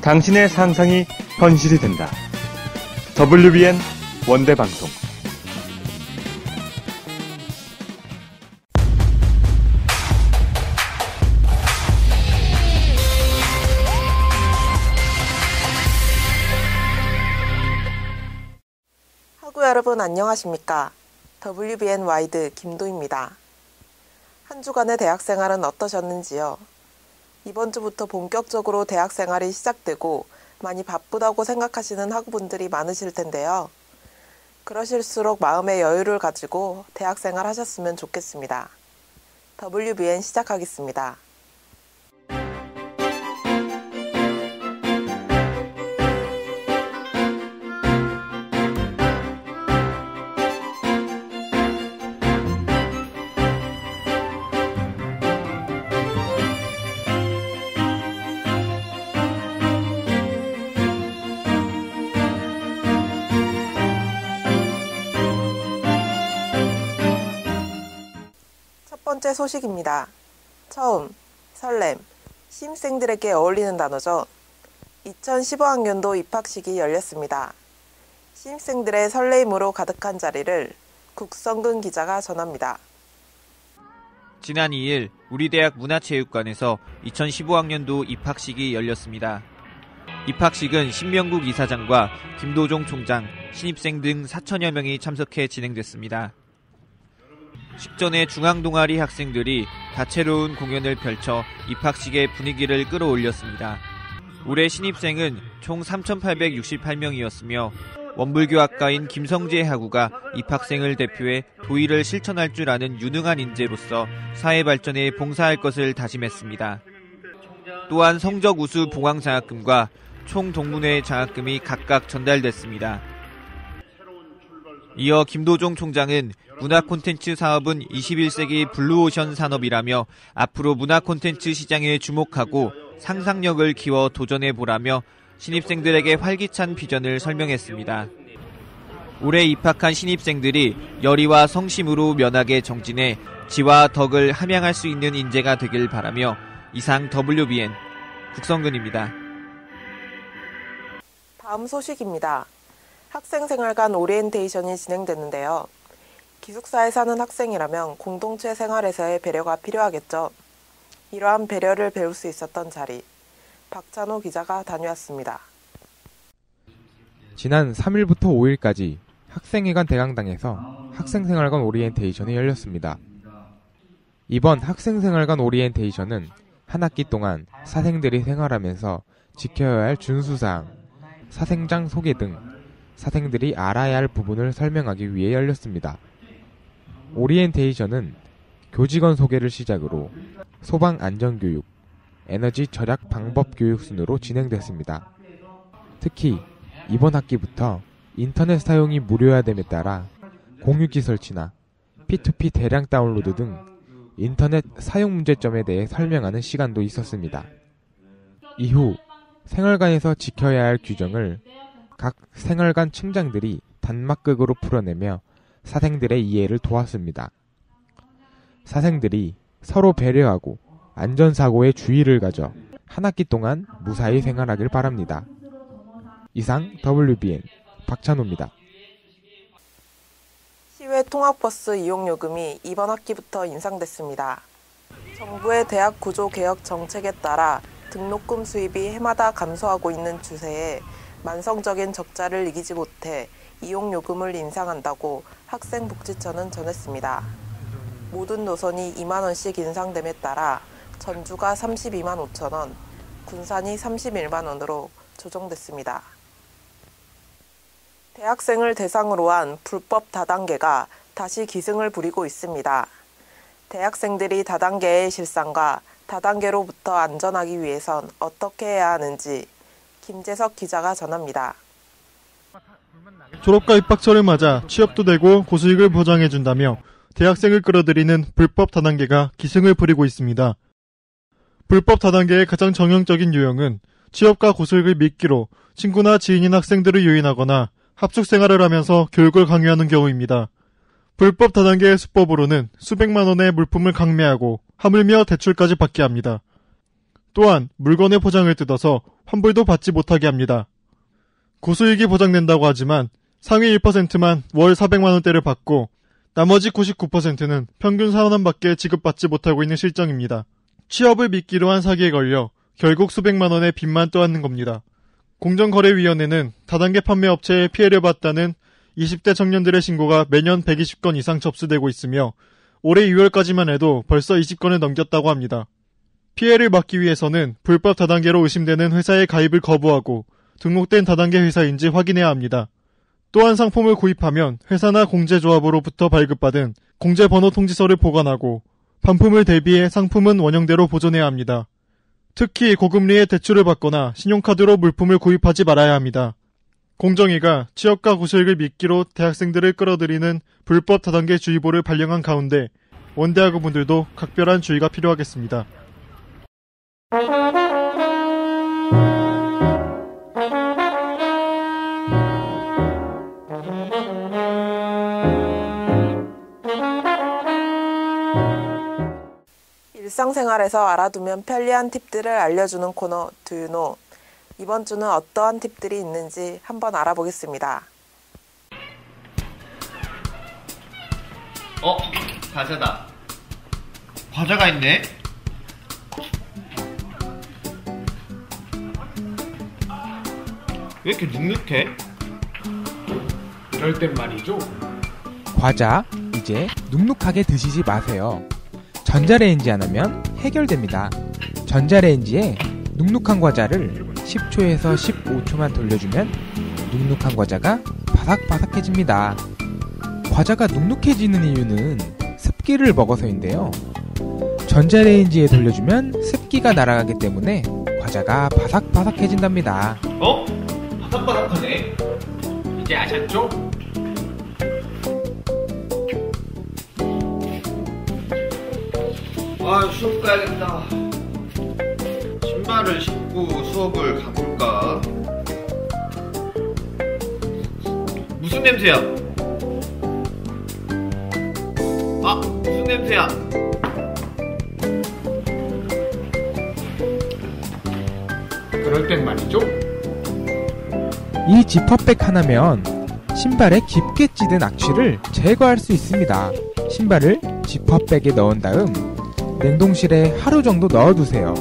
당신의 상상이 현실이 된다. WBN 원대방송. 하구 여러분 안녕하십니까? WBN 와이드 김도입니다. 한 주간의 대학생활은 어떠셨는지요? 이번 주부터 본격적으로 대학생활이 시작되고 많이 바쁘다고 생각하시는 학우분들이 많으실 텐데요. 그러실수록 마음의 여유를 가지고 대학생활 하셨으면 좋겠습니다. WBN 시작하겠습니다. 첫 번째 소식입니다. 처음, 설렘, 신입생들에게 어울리는 단어죠. 2015학년도 입학식이 열렸습니다. 신입생들의 설레임으로 가득한 자리를 국성근 기자가 전합니다. 지난 2일 우리 대학 문화체육관에서 2015학년도 입학식이 열렸습니다. 입학식은 신명국 이사장과 김도종 총장, 신입생 등 4천여 명이 참석해 진행됐습니다. 식전에 중앙동아리 학생들이 다채로운 공연을 펼쳐 입학식의 분위기를 끌어올렸습니다. 올해 신입생은 총 3,868명이었으며 원불교학과인 김성재 학우가 입학생을 대표해 도의를 실천할 줄 아는 유능한 인재로서 사회 발전에 봉사할 것을 다짐했습니다. 또한 성적 우수 봉황 장학금과 총동문회 장학금이 각각 전달됐습니다. 이어 김도종 총장은 문화 콘텐츠 사업은 21세기 블루오션 산업이라며 앞으로 문화 콘텐츠 시장에 주목하고 상상력을 키워 도전해보라며 신입생들에게 활기찬 비전을 설명했습니다. 올해 입학한 신입생들이 열의와 성심으로 면학에 정진해 지와 덕을 함양할 수 있는 인재가 되길 바라며 이상 WBN 국성근입니다. 다음 소식입니다. 학생생활관 오리엔테이션이 진행됐는데요. 기숙사에 사는 학생이라면 공동체 생활에서의 배려가 필요하겠죠. 이러한 배려를 배울 수 있었던 자리, 박찬호 기자가 다녀왔습니다. 지난 3일부터 5일까지 학생회관 대강당에서 학생생활관 오리엔테이션이 열렸습니다. 이번 학생생활관 오리엔테이션은 한 학기 동안 사생들이 생활하면서 지켜야 할 준수사항, 사생장 소개 등 사생들이 알아야 할 부분을 설명하기 위해 열렸습니다. 오리엔테이션은 교직원 소개를 시작으로 소방 안전교육, 에너지 절약 방법 교육 순으로 진행됐습니다. 특히 이번 학기부터 인터넷 사용이 무료화됨에 따라 공유기 설치나 P2P 대량 다운로드 등 인터넷 사용 문제점에 대해 설명하는 시간도 있었습니다. 이후 생활관에서 지켜야 할 규정을 각 생활관 층장들이 단막극으로 풀어내며 사생들의 이해를 도왔습니다. 사생들이 서로 배려하고 안전사고에 주의를 가져 한 학기 동안 무사히 생활하길 바랍니다. 이상 WBN 박찬호입니다. 시외 통학버스 이용요금이 이번 학기부터 인상됐습니다. 정부의 대학 구조 개혁 정책에 따라 등록금 수입이 해마다 감소하고 있는 추세에 만성적인 적자를 이기지 못해 이용요금을 인상한다고 학생복지처는 전했습니다. 모든 노선이 2만 원씩 인상됨에 따라 전주가 32만 5천 원, 군산이 31만 원으로 조정됐습니다. 대학생을 대상으로 한 불법 다단계가 다시 기승을 부리고 있습니다. 대학생들이 다단계의 실상과 다단계로부터 안전하기 위해선 어떻게 해야 하는지 김재석 기자가 전합니다. 졸업과 입학철을 맞아 취업도 되고 고수익을 보장해준다며 대학생을 끌어들이는 불법 다단계가 기승을 부리고 있습니다. 불법 다단계의 가장 정형적인 유형은 취업과 고수익을 미끼로 친구나 지인인 학생들을 유인하거나 합숙 생활을 하면서 교육을 강요하는 경우입니다. 불법 다단계의 수법으로는 수백만 원의 물품을 강매하고 하물며 대출까지 받게 합니다. 또한 물건의 포장을 뜯어서 환불도 받지 못하게 합니다. 고수익이 보장된다고 하지만 상위 1%만 월 400만원대를 받고 나머지 99%는 평균 4만원밖에 지급받지 못하고 있는 실정입니다. 취업을 미끼로 한 사기에 걸려 결국 수백만원의 빚만 떠안는 겁니다. 공정거래위원회는 다단계 판매업체에 피해를 봤다는 20대 청년들의 신고가 매년 120건 이상 접수되고 있으며 올해 6월까지만 해도 벌써 20건을 넘겼다고 합니다. 피해를 막기 위해서는 불법 다단계로 의심되는 회사의 가입을 거부하고 등록된 다단계 회사인지 확인해야 합니다. 또한 상품을 구입하면 회사나 공제조합으로부터 발급받은 공제번호 통지서를 보관하고 반품을 대비해 상품은 원형대로 보존해야 합니다. 특히 고금리의 대출을 받거나 신용카드로 물품을 구입하지 말아야 합니다. 공정위가 취업과 고수익을 미끼로 대학생들을 끌어들이는 불법 다단계 주의보를 발령한 가운데 원대학우분들도 각별한 주의가 필요하겠습니다. 일상생활에서 알아두면 편리한 팁들을 알려주는 코너 Do You Know? 이번 주는 어떠한 팁들이 있는지 한번 알아보겠습니다. 과자다. 과자가 있네? 왜 이렇게 눅눅해? 그럴 땐 말이죠. 과자 이제 눅눅하게 드시지 마세요. 전자레인지 하나면 해결됩니다. 전자레인지에 눅눅한 과자를 10초에서 15초만 돌려주면 눅눅한 과자가 바삭바삭해집니다. 과자가 눅눅해지는 이유는 습기를 먹어서인데요. 전자레인지에 돌려주면 습기가 날아가기 때문에 과자가 바삭바삭해진답니다. 바삭바삭하네. 이제 아셨죠? 수업 가야겠다. 신발을 신고 수업을 가볼까? 무슨 냄새야? 무슨 냄새야? 그럴 땐 말이죠. 이 지퍼백 하나면 신발에 깊게 찌든 악취를 제거할 수 있습니다. 신발을 지퍼백에 넣은 다음 냉동실에 하루 정도 넣어두세요.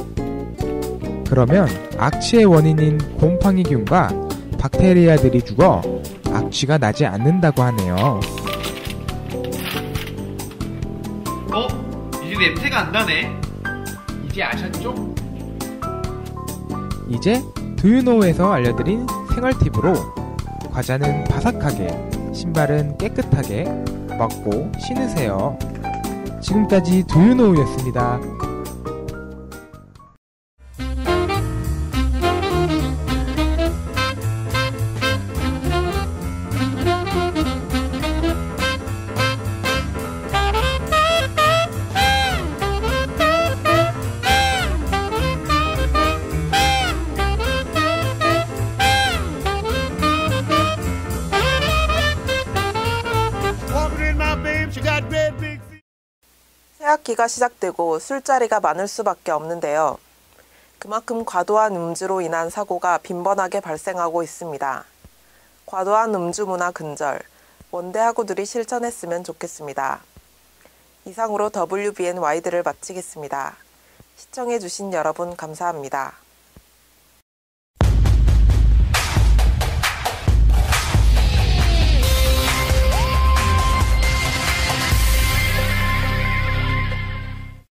그러면 악취의 원인인 곰팡이균과 박테리아들이 죽어 악취가 나지 않는다고 하네요. 이제 냄새가 안 나네. 이제 아셨죠? 이제 두유노우에서 알려드린 생활팁으로 과자는 바삭하게, 신발은 깨끗하게 먹고 신으세요. 지금까지 두유노우였습니다. 새학기가 시작되고 술자리가 많을 수밖에 없는데요. 그만큼 과도한 음주로 인한 사고가 빈번하게 발생하고 있습니다. 과도한 음주 문화 근절, 원대학우들이 실천했으면 좋겠습니다. 이상으로 WBN 와이드를 마치겠습니다. 시청해주신 여러분 감사합니다.